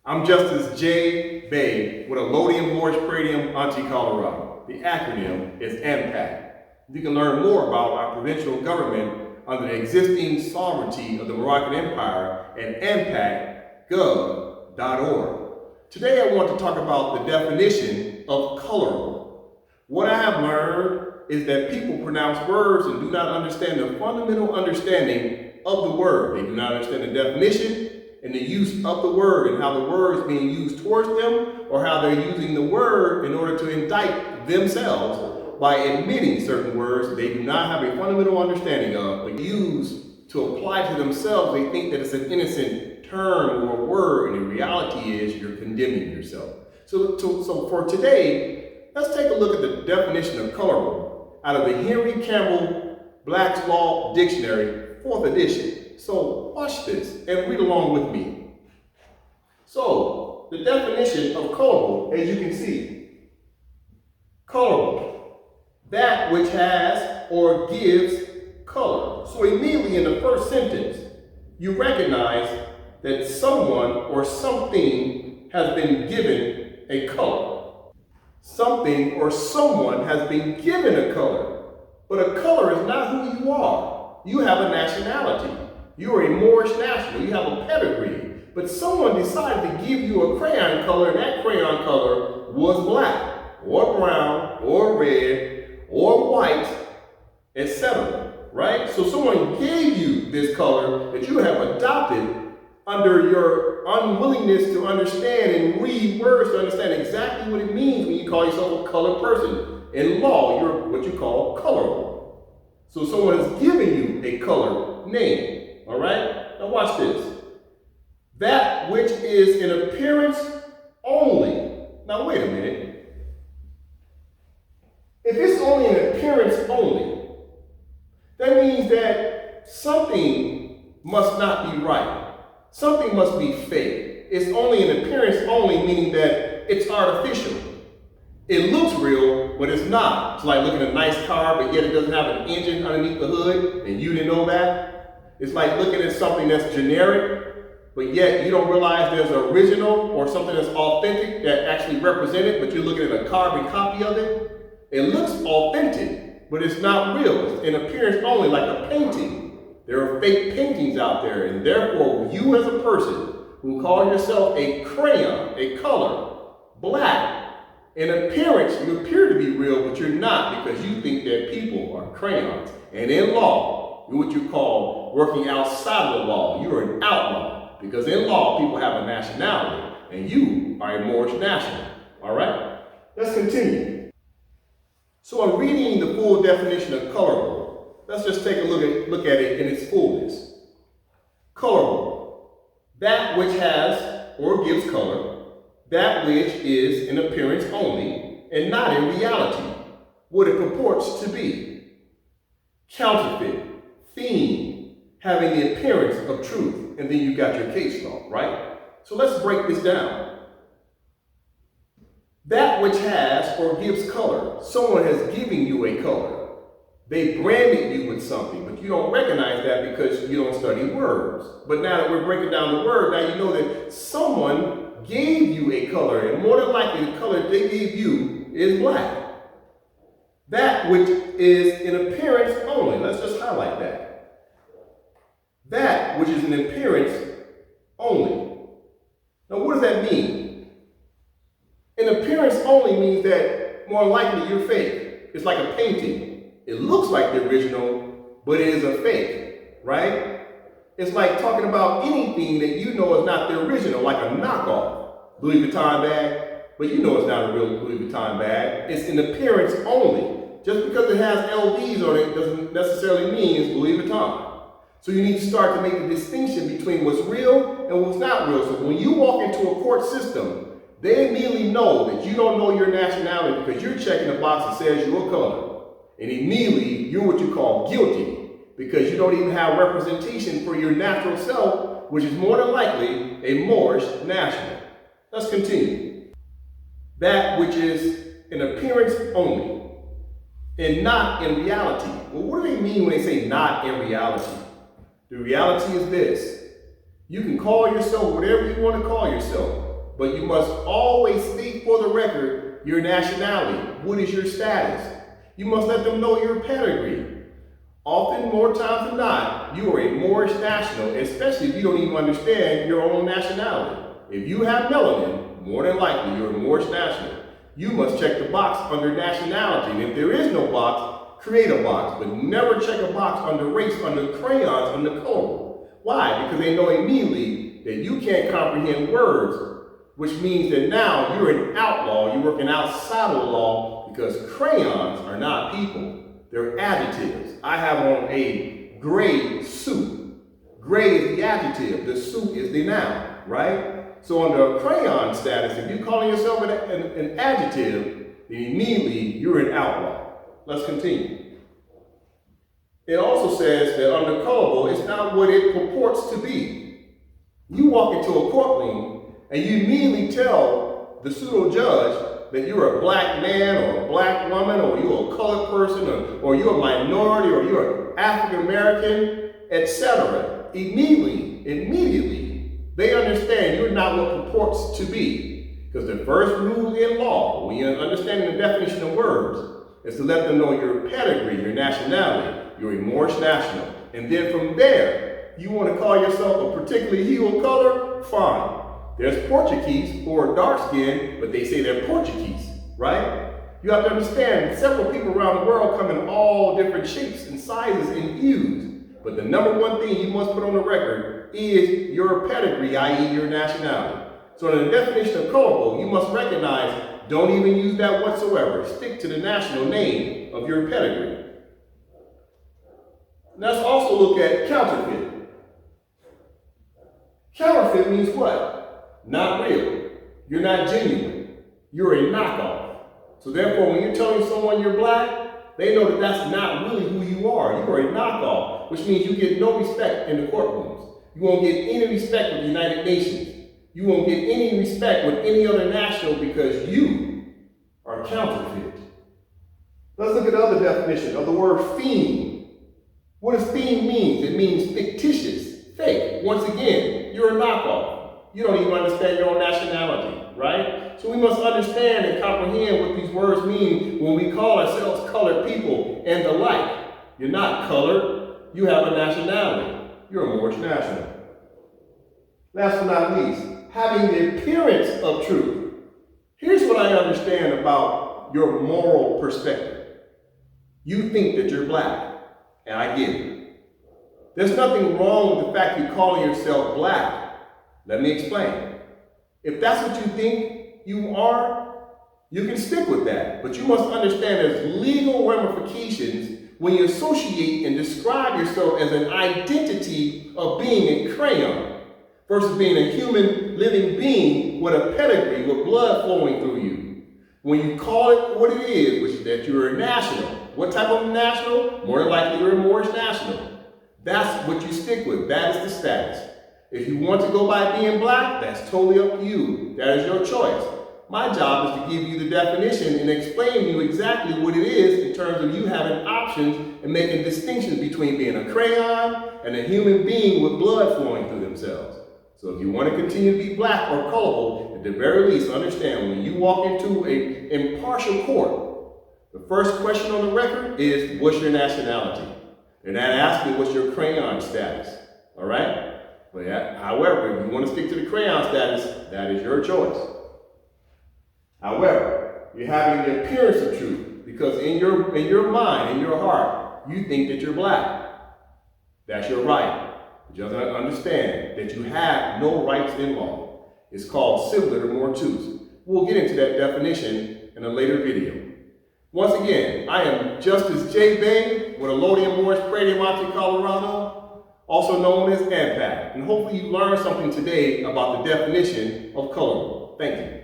I'm Justice J. Bay with a Lodium Moorish Colorable. The acronym is AMPAC. You can learn more about our provincial government under the existing sovereignty of the Moroccan Empire at ampac.gov.org. Today I want to talk about the definition of colorable. What I have learned is that people pronounce words and do not understand the fundamental understanding of the word. They do not understand the definition and the use of the word and how the word is being used towards them, or how they're using the word in order to indict themselves by admitting certain words they do not have a fundamental understanding of, but use to apply to themselves. They think that it's an innocent term or a word, and the reality is you're condemning yourself. So for today, let's take a look at the definition of colorable out of the Henry Campbell Black's Law Dictionary, 4th edition. So watch this and read along with me. So the definition of colorable, as you can see, colorable, that which has or gives color. So immediately in the first sentence, you recognize that someone or something has been given a color. Something or someone has been given a color, but a color is not who you are. You have a nationality. You are a Moorish national. You have a pedigree. But someone decided to give you a crayon color, and that crayon color was black, or brown, or red, or white, etc. Right? So someone gave you this color that you have adopted under your unwillingness to understand and read words to understand exactly what it means when you call yourself a colored person. In law, you're what you call colorable. So someone has given you a color name. All right? Now watch this. That which is in appearance only. Now wait a minute. If it's only in appearance only, that means that something must not be right. Something must be fake. It's only in appearance only, meaning that it's artificial. It looks real, but it's not. It's like looking at a nice car, but yet it doesn't have an engine underneath the hood, and you didn't know that. It's like looking at something that's generic, but yet you don't realize there's an original or something that's authentic that actually represented, but you're looking at a carbon copy of it. It looks authentic, but it's not real. It's in appearance only, like a painting. There are fake paintings out there, and therefore you as a person who call yourself a crayon, a color, black, in appearance you appear to be real, but you're not, because you think that people are crayons. And in law, you're what you call working outside of the law. You're an outlaw, because in law, people have a nationality, and you are a Moorish national. All right? Let's continue. So I'm reading the full definition of colorable. Let's just take a look at it in its fullness. Colorable, that which has or gives color, that which is in appearance only, and not in reality, what it purports to be. Counterfeit, theme, having the appearance of truth, and then you got your case law, right? So let's break this down. That which has or gives color, someone has given you a color. They branded you with something, but you don't recognize that because you don't study words. But now that we're breaking down the word, now you know that someone gave you a color, and more than likely the color they gave you is black. That which is in appearance only. Let's just highlight that. That which is in appearance only. Now what does that mean? In appearance only means that more likely you're fake. It's like a painting. It looks like the original, but it is a fake, right? It's like talking about anything that you know is not the original, like a knockoff Louis Vuitton bag, but you know it's not a real Louis Vuitton bag. It's in appearance only. Just because it has LVs on it doesn't necessarily mean it's Louis Vuitton. So you need to start to make a distinction between what's real and what's not real. So when you walk into a court system, they immediately know that you don't know your nationality because you're checking a box that says you're a color. And immediately you're what you call guilty because you don't even have representation for your natural self, which is more than likely a Moorish national. Let's continue. That which is in appearance only and not in reality. Well, what do they mean when they say not in reality? The reality is this. You can call yourself whatever you want to call yourself. but you must always state for the record your nationality. What is your status? You must let them know your pedigree. Often, more times than not, you are a Moorish national, especially if you don't even understand your own nationality. If you have melanin, more than likely you're a Moorish national. You must check the box under nationality, and if there is no box, create a box, but never check a box under race, under crayons, under colorable. Why? Because they know immediately that you can't comprehend words, which means that now you're an outlaw, you're working outside of the law, because crayons are not people. They're adjectives. I have on a gray suit. Gray is the adjective. The suit is the noun, right? So under a crayon status, if you're calling yourself an adjective, then immediately you're an outlaw. Let's continue. It also says that under colorable, it's not what it purports to be. You walk into a courtroom and you immediately tell the pseudo judge that you're a black man or a black woman, or you're a colored person, or you're a minority, or you're African American, etc. Immediately, they understand you're not what purports to be. Because the first rule in law, when you're understanding the definition of words, is to let them know your pedigree, your nationality. You're a Moorish national. And then from there, you want to call yourself a particular hue of color? Fine. There's Portuguese who are dark skinned, but they say they're Portuguese, right? You have to understand several people around the world come in all different shapes and sizes and hues. But the number one thing you must put on the record is your pedigree, i.e. your nationality. So in the definition of colorable, you must recognize, don't even use that whatsoever. Stick to the national name of your pedigree. Let's also look at counterfeit. Counterfeit means what? Not real. You're not genuine. You're a knockoff. So therefore, when you're telling someone you're black, they know that that's not really who you are. You are a knockoff, which means you get no respect in the courtrooms. You won't get any respect with the United Nations. You won't get any respect with any other national because you are counterfeit. Let's look at the other definition of the word fiend. What does fiend mean? It means fictitious, fake. Once again, you're a knockoff. You don't even understand your own nationality, right? So we must understand and comprehend what these words mean when we call ourselves colored people and the like. You're not colored. You have a nationality. You're a Moorish national. Last but not least, having the appearance of truth. Here's what I understand about your moral perspective. You think that you're black, and I get it. There's nothing wrong with the fact you're calling yourself black. Let me explain. If that's what you think you are, you can stick with that. But you must understand there's legal ramifications when you associate and describe yourself as an identity of being a crayon versus being a human living being with a pedigree with blood flowing through you. When you call it what it is, which is that you're a national. What type of national? More than likely you're a Moorish national. That's what you stick with. That is the status. If you want to go by being black, that's totally up to you. That is your choice. My job is to give you the definition and explain to you exactly what it is in terms of you having options and making distinctions between being a crayon and a human being with blood flowing through themselves. So if you want to continue to be black or colorable, at the very least, understand when you walk into an impartial court, the first question on the record is, what's your nationality? They're not asking what's your crayon status, all right? But however, if you want to stick to the crayon status, that is your choice. However, you're having the appearance of truth because in your mind, in your heart, you think that you're black. That's your right. But you have to understand that you have no rights in law. It's called civil or mortus. We'll get into that definition in a later video. Once again, I am Justice J. Bain with Elodium Moorish Prairie Monte, Colorado, also known as AMPAC. And hopefully you learned something today about the definition of colorable. Thank you.